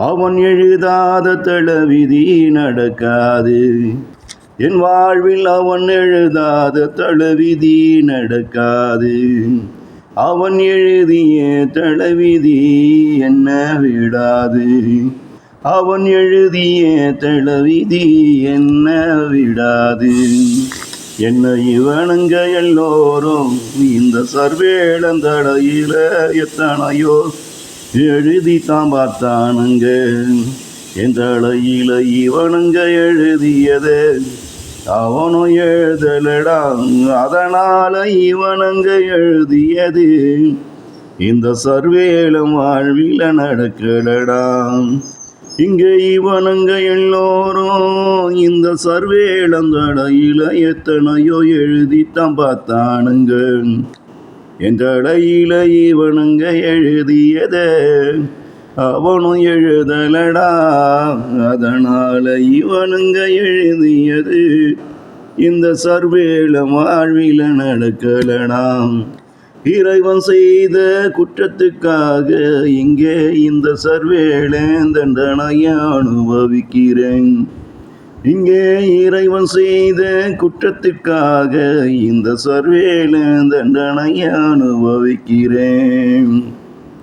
அவன் எழுதாத தளவிதி நடக்காது. என் வாழ்வில் அவன் எழுதாத தளவிதி நடக்காது. அவன் எழுதிய தளவிதி என்ன விடாது. அவன் எழுதிய தளவிதி என்ன விடாது. என்னை இவனுங்க எல்லோரும் இந்த சர்வேளந்தடையில எத்தனையோ எழுதி தான் பார்த்தானுங்க. என் தலையில இவனுங்க எழுதியது அவனும் எழுதலடா. அதனால இவனுங்க எழுதியது இந்த சர்வேலம் வாழ்வில நடக்கலடா. இங்கே இவனுங்க எல்லோரும் இந்த சர்வேளந்தடையில எத்தனையோ எழுதித்தான் பார்த்தானுங்க. என் தலையில இவனுங்க எழுதியத அவனும் எழுதலடா. அதனால இவனுங்க எழுதியது இந்த சர்வேலம் வாழ்வில நடக்கலடா. இறைவன் செய்த குற்றத்துக்காக இங்கே இந்த சர்வேளம் தண்டனையை அனுபவிக்கிறேன். இங்கே இறைவன் செய்த குற்றத்துக்காக இந்த சர்வேளம் தண்டனையை அனுபவிக்கிறேன்.